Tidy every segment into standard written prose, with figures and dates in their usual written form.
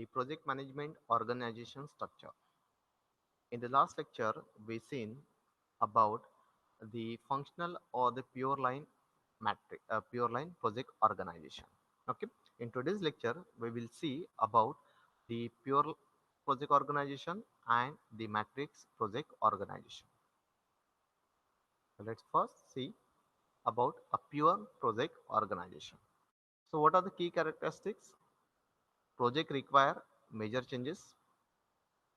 the project management organization structure. In the last lecture, we seen about the functional or the pure line matrix, pure line project organization. Okay. In today's lecture, we will see about the pure project organization and the matrix project organization. So let's first see about a pure project organization. So what are the key characteristics? Project require major changes,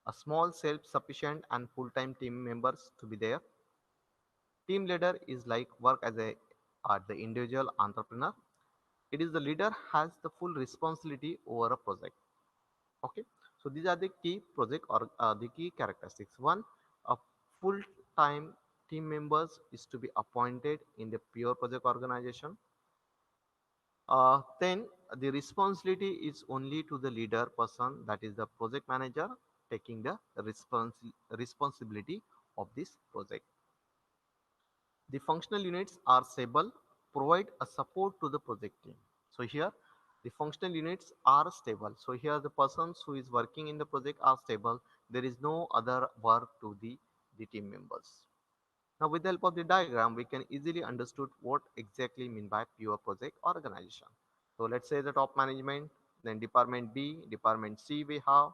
a small self-sufficient and full-time team members to be there. Team leader is like work as a the individual entrepreneur. It is the leader has the full responsibility over a project. Okay, so these are the key project or the key characteristics. One, a full-time team members is to be appointed in the pure project organization. Then the responsibility is only to the leader person, that is the project manager, taking the responsibility of this project. The functional units are stable, provide a support to the project team. So here the functional units are stable. So here the persons who is working in the project are stable. There is no other work to the team members. Now with the help of the diagram, we can easily understood what exactly mean by pure project organization. So let's say the top management, then department B, department C we have,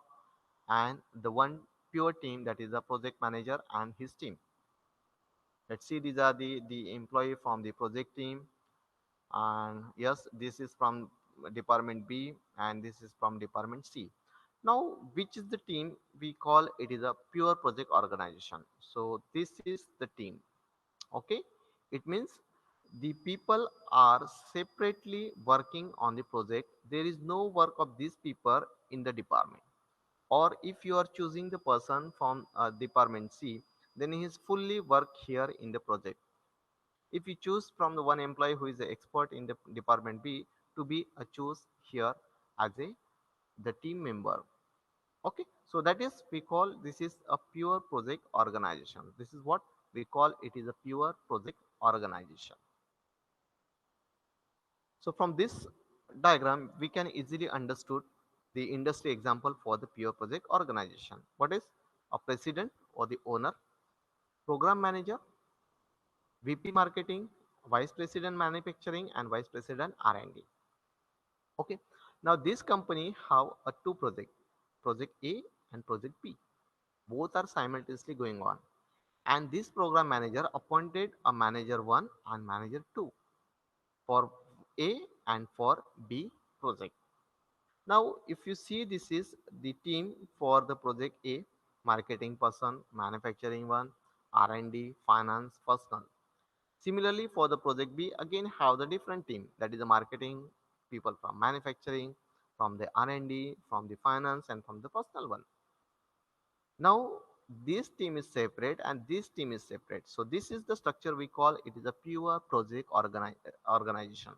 and the one pure team, that is the project manager and his team. Let's see, these are the employee from the project team, and yes, this is from department B and this is from department C. Now, which is the team? We call it is a pure project organization. So this is the team. Okay, it means the people are separately working on the project. There is no work of these people in the department. Or if you are choosing the person from department C, then he is fully work here in the project. If you choose from the one employee who is the expert in the department B to be a choose here as a the team member. Okay, so that is we call this is a pure project organization. This is what we call it is a pure project organization. So from this diagram, we can easily understood the industry example for the pure project organization. What is a president or the owner, program manager, VP marketing, vice president manufacturing, and vice president R&D. Okay. Now this company have a two project, project A and project B. Both are simultaneously going on. And this program manager appointed a manager 1 and manager 2 for A and for B project. Now, if you see, this is the team for the project A, marketing person, manufacturing one, R&D, finance, personnel. Similarly, for the project B, again have the different team, that is the marketing, people from manufacturing, from the R&D, from the finance, and from the personal one. Now, this team is separate and this team is separate. So this is the structure we call it is a pure project organization.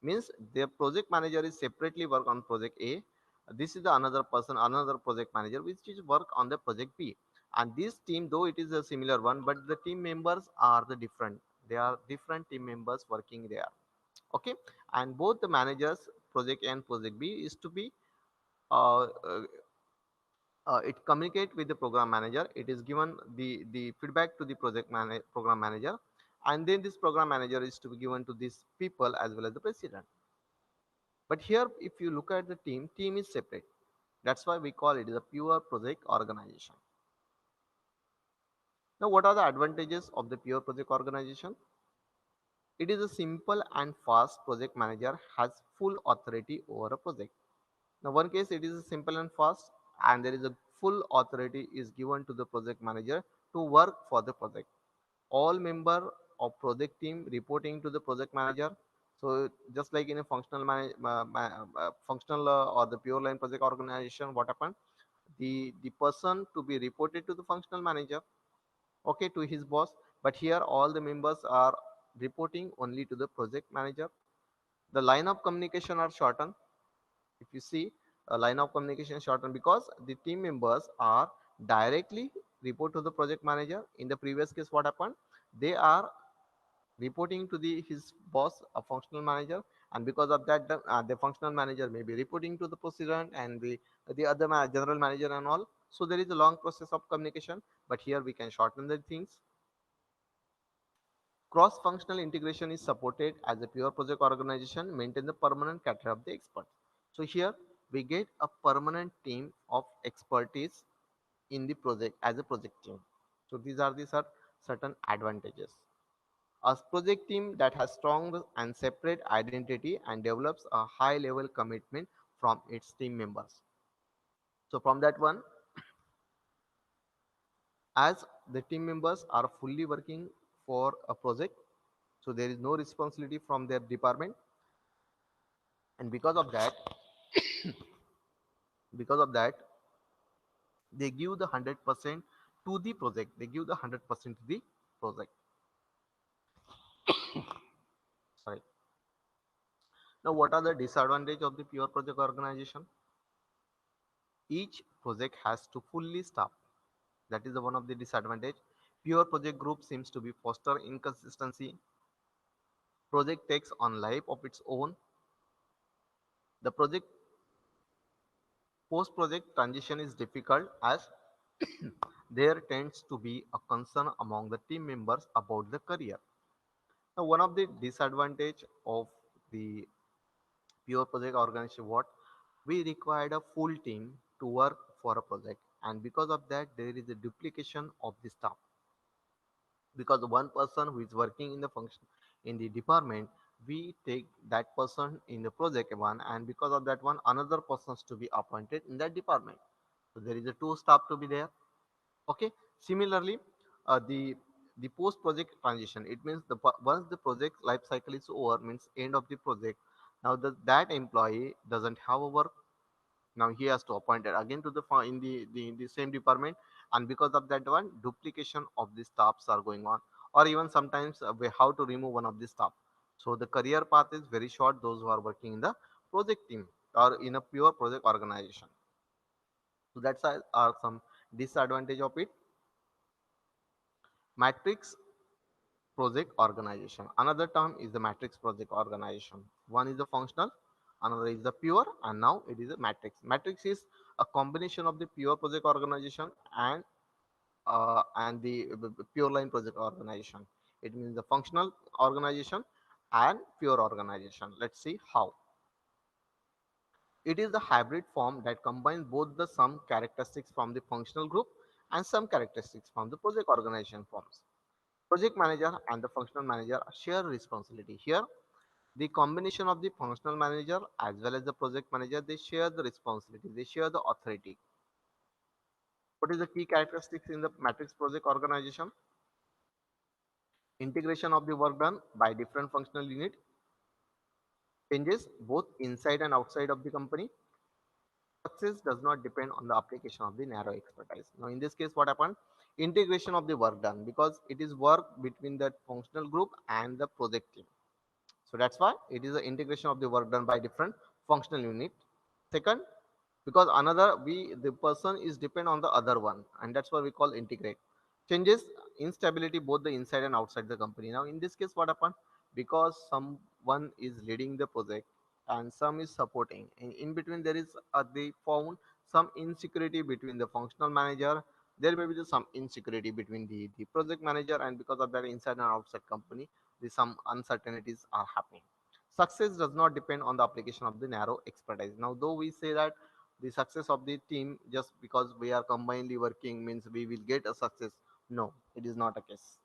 Means their project manager is separately work on project A. This is the another person, another project manager which is work on the project B. And this team, though it is a similar one, but the team members are the different. They are different team members working there. Okay, and both the managers, project A and project B, is to be uh, uh, it communicate with the program manager. It is given the feedback to the program manager, and then this program manager is to be given to these people as well as the president. But here, if you look at the team is separate. That's why we call it is a pure project organization. Now, what are the advantages of the pure project organization? It is a simple and fast. Project manager has full authority over a project. Now, one case it is simple and fast, and there is a full authority is given to the project manager to work for the project. All member of project team reporting to the project manager. So just like in a functional or the pure line project organization, what happened? The person to be reported to the functional manager, okay, to his boss. But here all the members are reporting only to the project manager. The line of communication are shortened. If you see, a line of communication is shortened because the team members are directly report to the project manager. In the previous case, what happened? They are reporting to the his boss, a functional manager, and because of that, the functional manager may be reporting to the president, and the the other general manager and all. So there is a long process of communication, but here we can shorten the things. Cross-functional integration is supported as a pure project organization maintain the permanent category of the experts. So here we get a permanent team of expertise in the project as a project team. So these are the certain advantages. A project team that has strong and separate identity and develops a high level commitment from its team members. So from that one, as the team members are fully working for a project, so there is no responsibility from their department, and because of that they give the 100% to the project. They give the 100% to the project. Sorry. Now, what are the disadvantage of the pure project organization? Each project has to fully staff. That is the one of the disadvantage. Pure project group seems to be foster inconsistency. Project takes on life of its own. The project post project transition is difficult as there tends to be a concern among the team members about the career. Now, one of the disadvantage of the pure project organization, what we required a full team to work for a project, and because of that there is a duplication of the staff, because one person who is working in the function in the department, we take that person in the project one, and because of that one another persons to be appointed in that department. So there is a two staff to be there. Okay. Similarly, the post project transition, it means once the project life cycle is over, means end of the project. Now that employee doesn't have a work. Now he has to appoint it again to in the same department, and because of that one duplication of the staffs are going on, or even sometimes we have to remove one of the staff. So the career path is very short those who are working in the project team or in a pure project organization. So that's are some disadvantage of it. Matrix project organization, another term is the matrix project organization. One is the functional, another is the pure, and now it is a matrix. Matrix is a combination of the pure project organization and the pure line project organization. It means the functional organization and pure organization. Let's see how. It is the hybrid form that combines both the some characteristics from the functional group and some characteristics from the project organization forms. Project manager and the functional manager share responsibility. Here, the combination of the functional manager as well as the project manager, they share the responsibility, they share the authority. What is the key characteristics in the matrix project organization? Integration of the work done by different functional unit, changes both inside and outside of the company. Success does not depend on the application of the narrow expertise. Now, in this case, what happened? Integration of the work done, because it is work between the functional group and the project team. So that's why it is the integration of the work done by different functional unit. Second, because another the person is depend on the other one, and that's what we call integrate. Changes instability both the inside and outside the company. Now in this case what happened, because someone is leading the project and some is supporting, in between there is they found some insecurity between the functional manager. There may be some insecurity between the project manager, and because of that inside and outside company some uncertainties are happening. Success does not depend on the application of the narrow expertise. Now though we say that the success of the team just because we are combinedly working means we will get a success, no, it is not a case.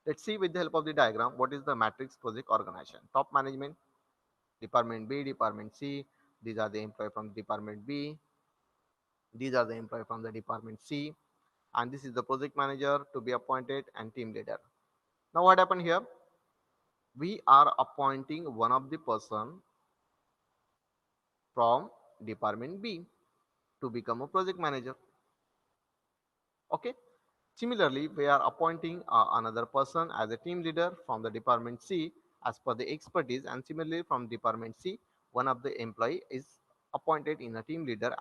Let's see with the help of the diagram what is the matrix project organization. Top management, department B, department C, these are the employee from department B, these are the employee from the department C, and this is the project manager to be appointed and team leader. Now what happened here, we are appointing one of the person from department B to become a project manager. Okay. Similarly, we are appointing another person as a team leader from the department C as per the expertise, and similarly from department C, one of the employee is appointed in a team leader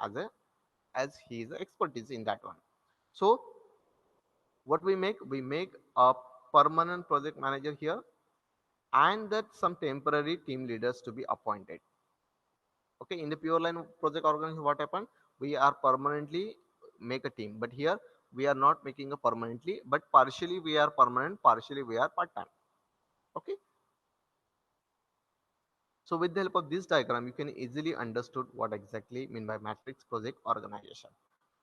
as he is expertise in that one. So what we make a permanent project manager here, and that some temporary team leaders to be appointed. Okay, in the pure line project organization, what happened? We are permanently make a team, but here we are not making a permanently, but partially we are permanent, partially we are part time. Okay, so with the help of this diagram, you can easily understood what exactly mean by matrix project organization.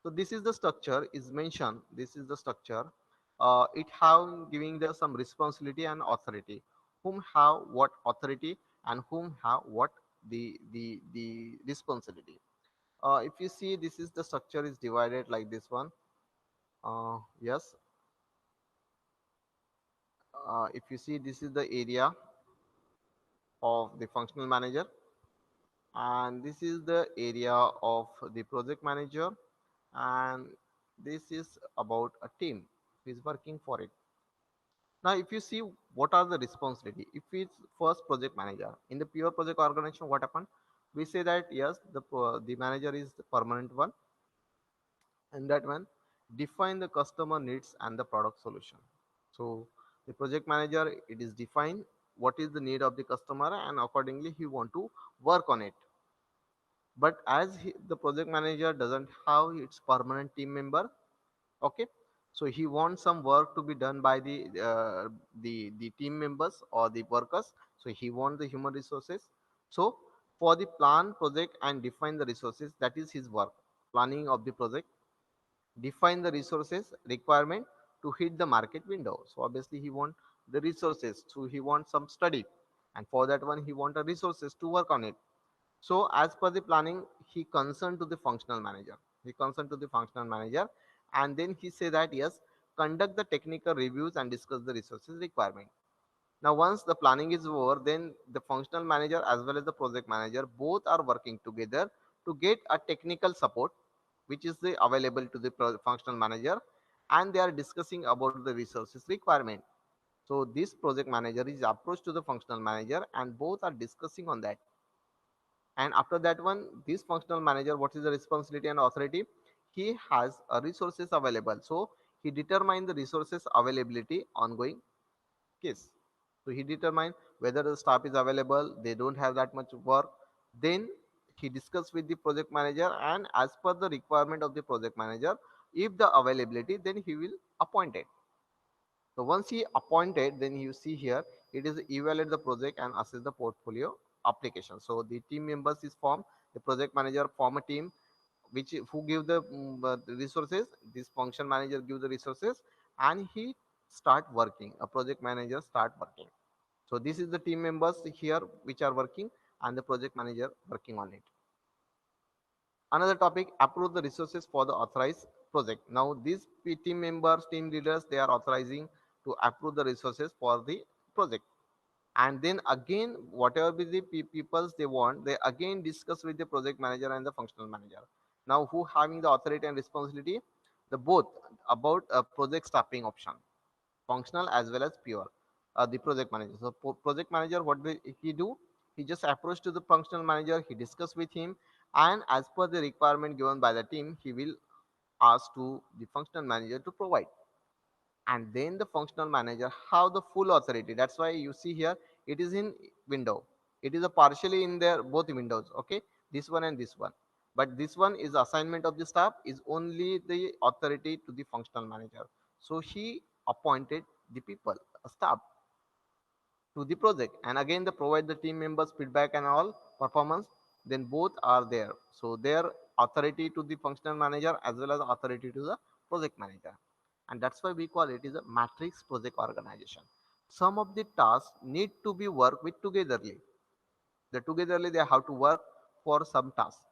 So this is the structure is mentioned. This is the structure. It have giving the some responsibility and authority. Whom have what authority and whom have what the responsibility. If you see, this is the structure is divided like this one. Yes. If you see, this is the area of the functional manager, and this is the area of the project manager, and this is about a team who is working for it. Now if you see what are the responsibility, if it's first project manager in the pure project organization, what happened? We say that yes, the manager is the permanent one, and that one define the customer needs and the product solution. So the project manager, it is define what is the need of the customer, and accordingly he want to work on it. But as the project manager doesn't have its permanent team member, okay, so he wants some work to be done by the team members or the workers, so he wants the human resources. So for the plan project and define the resources, that is his work. Planning of the project, define the resources requirement to hit the market window. So obviously he want the resources, so he wants some study, and for that one he want a resources to work on it. So as per the planning, he concerned to the functional manager. He concerned to the functional manager, and then he say that yes, conduct the technical reviews and discuss the resources requirement. Now once the planning is over, then the functional manager as well as the project manager both are working together to get a technical support, which is the available to the functional manager, and they are discussing about the resources requirement. So this project manager is approached to the functional manager, and both are discussing on that. And after that one, this functional manager, what is the responsibility and authority? He has resources available, so he determine the resources availability ongoing case. So he determine whether the staff is available, they don't have that much work, then he discuss with the project manager, and as per the requirement of the project manager, if the availability, then he will appoint it. So once he appointed, then you see here, it is evaluate the project and assess the portfolio application. So the team members is formed, the project manager form a team, which who give the resources. This function manager give the resources, and he start working. A project manager start working. So this is the team members here which are working, and the project manager working on it. Another topic, approve the resources for the authorized project. Now these team members, team leaders, they are authorizing to approve the resources for the project. And then again, whatever be the peoples they want, they again discuss with the project manager and the functional manager. Now who having the authority and responsibility? The both about a project staffing option, functional as well as pure. The project manager. So project manager, what will he do? He just approach to the functional manager, he discuss with him, and as per the requirement given by the team, he will ask to the functional manager to provide. And then the functional manager have the full authority. That's why you see here, it is in window. It is a partially in their both windows. Okay, this one and this one. But this one is assignment of the staff is only the authority to the functional manager. So he appointed the people, a staff to the project, and again they provide the team members feedback and all performance. Then both are there, so their authority to the functional manager as well as authority to the project manager. And that's why we call it is a matrix project organization. Some of the tasks need to be worked with togetherly. The togetherly they have to work for some tasks,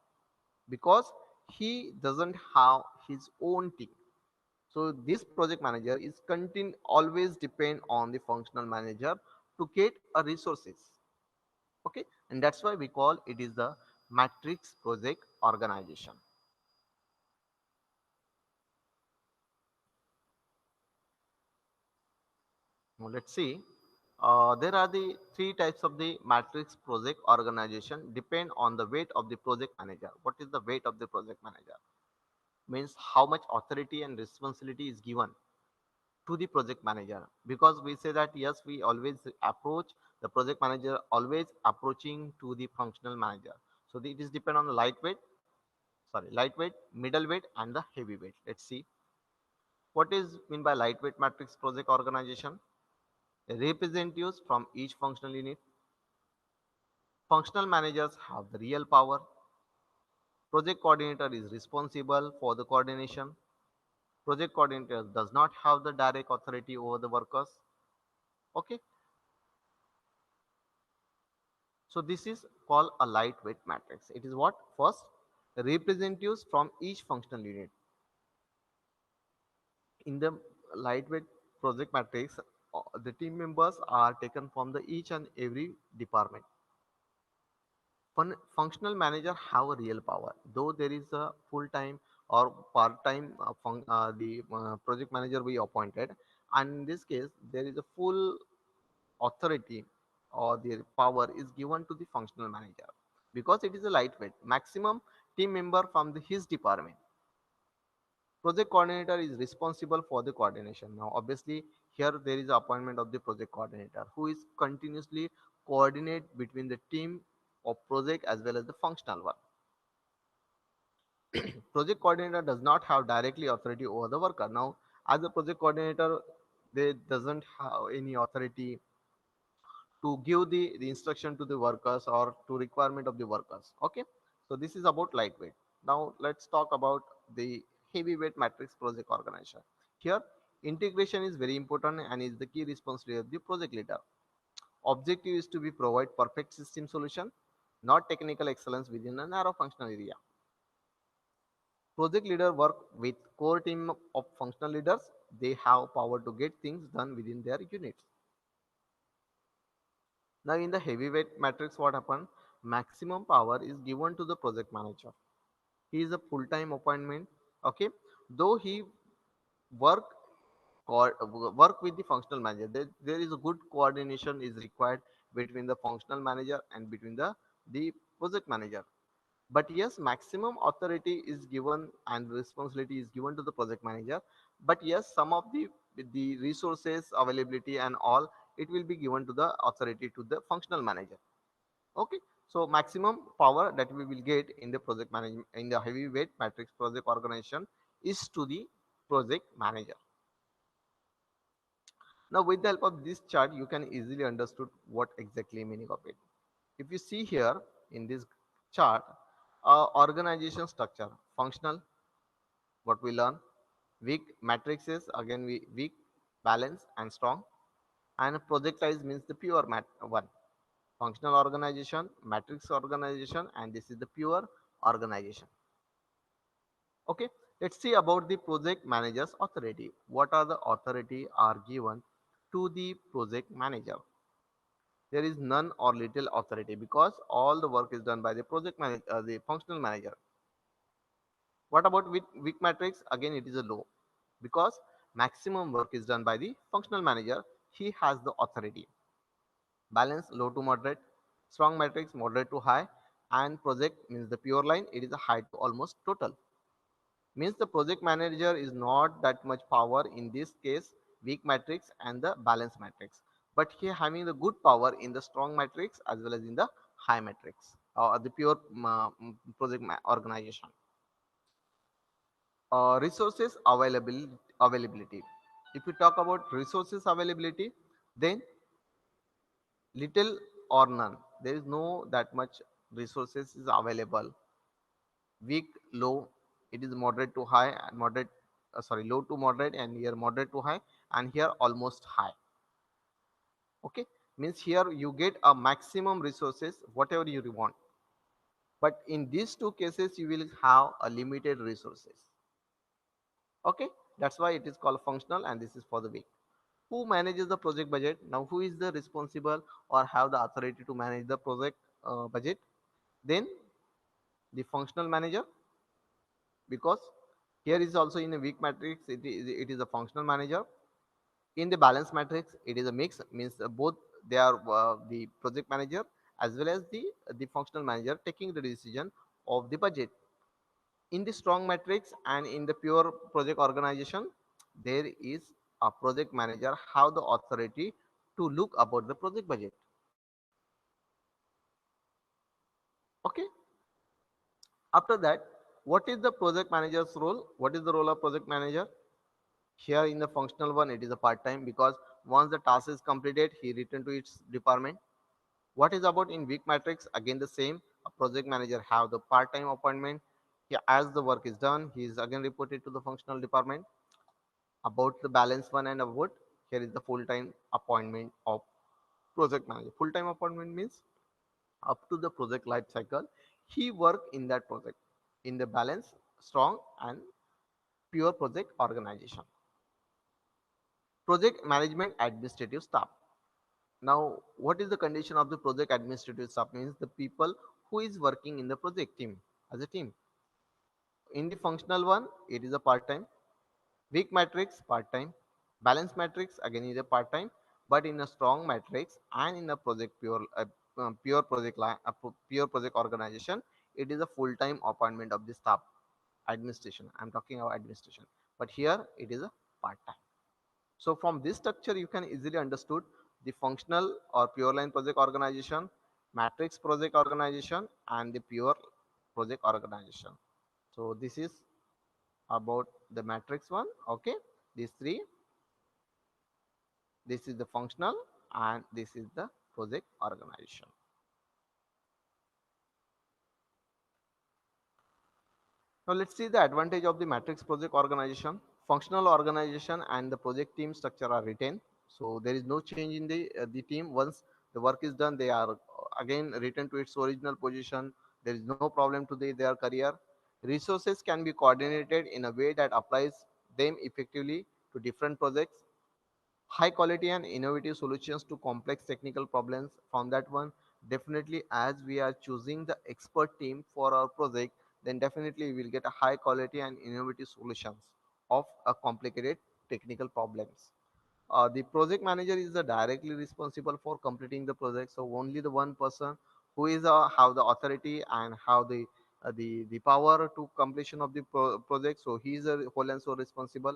because he doesn't have his own team. So this project manager is always depend on the functional manager to get a resources. Okay, and that's why we call it is the matrix project organization. Now let's see. There are the three types of the matrix project organization depend on the weight of the project manager. What is the weight of the project manager? Means how much authority and responsibility is given to the project manager, because we say that yes, we always approach the project manager always approaching to the functional manager. So it is depend on the lightweight, middleweight, and the heavyweight. Let's see what is mean by lightweight matrix project organization. Representatives from each functional unit. Functional managers have the real power. Project coordinator is responsible for the coordination. Project coordinator does not have the direct authority over the workers. Okay, so this is called a lightweight matrix. It is what? First, representatives from each functional unit. In the lightweight project matrix, the team members are taken from the each and every department. Functional manager have a real power, though there is a full-time or part-time the project manager we appointed, and in this case there is a full authority or the power is given to the functional manager because it is a lightweight maximum team member from his department. Project coordinator is responsible for the coordination. Now obviously here there is appointment of the project coordinator who is continuously coordinate between the team of project as well as the functional one. Project coordinator does not have directly authority over the worker. Now as a project coordinator they doesn't have any authority to give the instruction to the workers or to requirement of the workers. Okay, so this is about lightweight. Now let's talk about the heavyweight matrix project organization. Here integration is very important and is the key responsibility of the project leader. Objective is to be provide perfect system solution, not technical excellence within a narrow functional area. Project leader work with core team of functional leaders. They have power to get things done within their units. Now in the heavyweight matrix, what happened? Maximum power is given to the project manager. He is a full-time appointment. Okay, though he work work with the functional manager. There is a good coordination is required between the functional manager and between the project manager. But yes, maximum authority is given and responsibility is given to the project manager. But yes, some of the resources availability and all it will be given to the authority to the functional manager. Okay, so maximum power that we will get in the project management in the heavyweight matrix project organization is to the project manager. Now with the help of this chart you can easily understood what exactly meaning of it. If you see here in this chart, organization structure, functional, what we learn, weak matrices, again we weak, balance and strong, and projectiles means the pure mat one. Functional organization, matrix organization, and this is the pure organization. Okay, let's see about the project manager's authority. What are the authority are given to the project manager? There is none or little authority because all the work is done by the project manager, the functional manager. What about with weak matrix? Again, it is a low because maximum work is done by the functional manager. He has the authority. Balance low to moderate, strong matrix moderate to high, and project means the pure line. It is a high to almost total. Means the project manager is not that much power in this case, weak matrix and the balance matrix. But he having the good power in the strong matrix as well as in the high matrix or the pure organization. Resources availability. If you talk about resources availability, then little or none. There is no that much resources is available. Weak, low, it is moderate to high and moderate. Sorry, low to moderate and here moderate to high and here almost high. Okay, means here you get a maximum resources whatever you want. But in these two cases you will have a limited resources. Okay, that's why it is called functional and this is for the weak. Who manages the project budget? Now who is the responsible or have the authority to manage the project budget? Then the functional manager, because here is also in a weak matrix it is a functional manager. In the balance matrix it is a mix, means both they are the project manager as well as the functional manager taking the decision of the budget. In the strong matrix and in the pure project organization there is a project manager have the authority to look about the project budget. Okay, After that, what is the project manager's role? What is the role of project manager? Here in the functional one, it is a part-time because once the task is completed, he return to its department. What is about in weak matrix? Again the same. A project manager have the part-time appointment. As the work is done, he is again reported to the functional department. About the balance one and about here is the full-time appointment of project manager. Full-time appointment means up to the project life cycle, he work in that project in the balance, strong and pure project organization. Project management administrative staff. Now, what is the condition of the project administrative staff? Means the people who is working in the project team as a team. In the functional one, it is a part-time. Weak matrix, part-time. Balance matrix, again is a part-time. But in a strong matrix and in a project pure project line, pure project organization, it is a full-time appointment of the staff administration. I'm talking about administration. But here it is a part-time. So from this structure, you can easily understood the functional or pure line project organization, matrix project organization, and the pure project organization. So this is about the matrix one. Okay, these three. This is the functional, and this is the project organization. Now let's see the advantage of the matrix project organization. Functional organization and the project team structure are retained. So there is no change in the team. Once the work is done, they are again returned to its original position. There is no problem to their career. Resources can be coordinated in a way that applies them effectively to different projects. High quality and innovative solutions to complex technical problems. From that one, definitely as we are choosing the expert team for our project, then definitely we will get a high quality and innovative solutions of a complicated technical problems. The project manager is the directly responsible for completing the project, so only the one person who is have the authority and have the power to completion of the project, so he is a whole and so responsible.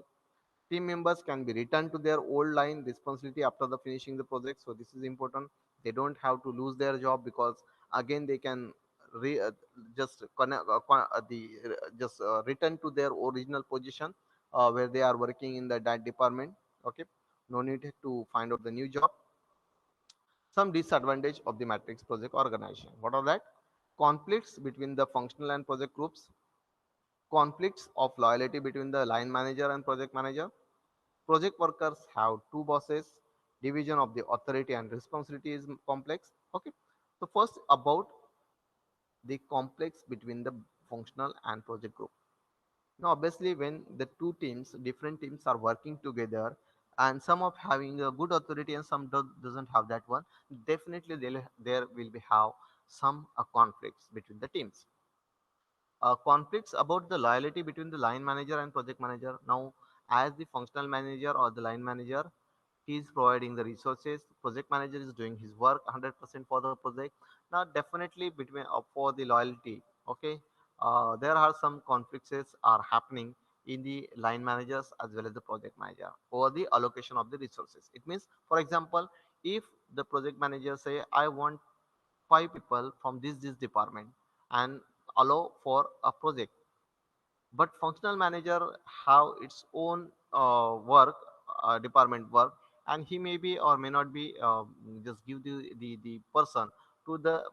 Team members can be returned to their old line responsibility after the finishing the project. So this is important. They don't have to lose their job because again they can just return to their original position where they are working in that department. Okay, no need to find out the new job. Some disadvantage of the matrix project organization. What are that? Conflicts between the functional and project groups. Conflicts of loyalty between the line manager and project manager. Project workers have two bosses. Division of the authority and responsibility is complex. Okay. So first about the complex between the functional and project group. Now obviously when the two teams, different teams are working together and some of having a good authority and some doesn't have that one, definitely there will be have some conflicts between the teams. Conflicts about the loyalty between the line manager and project manager. Now as the functional manager or the line manager, he is providing the resources, project manager is doing his work 100% for the project. Now definitely between for the loyalty, okay, there are some conflicts are happening in the line managers as well as the project manager for the allocation of the resources. It means, for example, if the project manager say I want 5 people from this department and allow for a project, but functional manager have its own work, department work, and he may be or may not be just give the person to the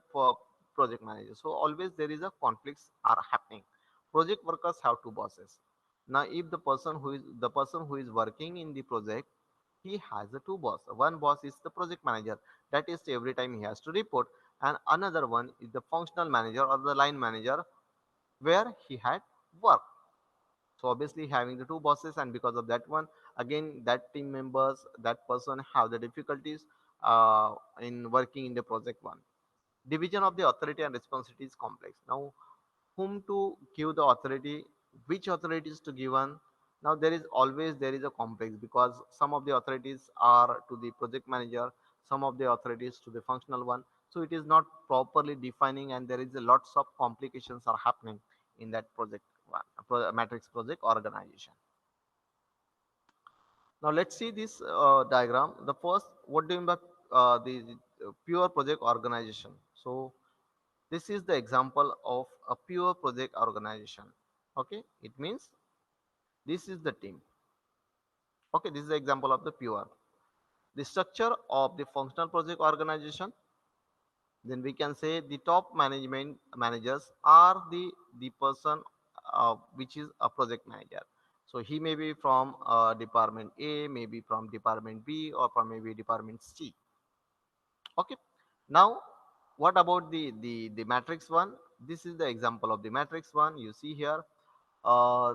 project manager. So always there is a conflicts are happening. Project workers have two bosses. Now if the person who is working in the project, he has a two boss. One boss is the project manager, that is every time he has to report, and another one is the functional manager or the line manager where he had work. So obviously having the two bosses, and because of that one, again that team members, that person have the difficulties in working in the project one. Division of the authority and responsibility is complex. Now whom to give the authority, which authorities to given. Now there is a complex because some of the authorities are to the project manager, some of the authorities to the functional one. So it is not properly defining and there is a lots of complications are happening in that project one, matrix project organization. Now let's see this diagram. The first, what do you mean by the pure project organization? So This is the example of a pure project organization. Okay, it means this is the team. Okay, this is the example of the pure. The structure of the functional project organization, then we can say the top management managers are the person which is a project manager. So he may be from department A, maybe from department B, or from maybe department C. Okay, now what about the matrix one? This is the example of the matrix one. You see here, uh,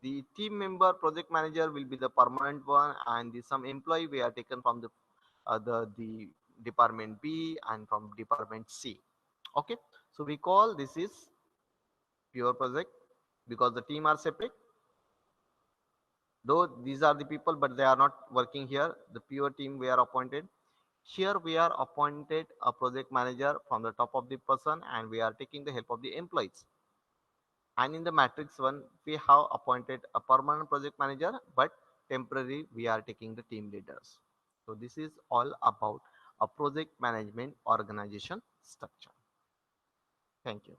the team member project manager will be the permanent one, and the some employee we are taken from the department B and from department C. Okay, so we call this is pure project because the team are separate, though these are the people but they are not working here. The pure team we are appointed here. We are appointed a project manager from the top of the person, and we are taking the help of the employees. And in the matrix one, we have appointed a permanent project manager, but temporary we are taking the team leaders. So this is all about a project management organization structure. Thank you.